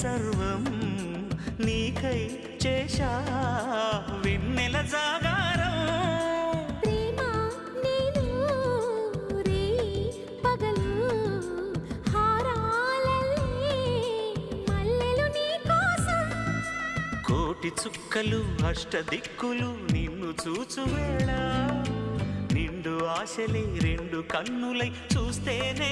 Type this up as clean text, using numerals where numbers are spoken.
సర్వం నీకై చేశా వెన్నెల జాగారం ప్రేమ నేను రే పగలు హారాలల్లే మల్లెలు నీ కోసం కోటి చుక్కలు అష్టదిక్కులు నిన్ను చూచువేళ నిండు ఆశలే రెండు కన్నులై చూస్తేనే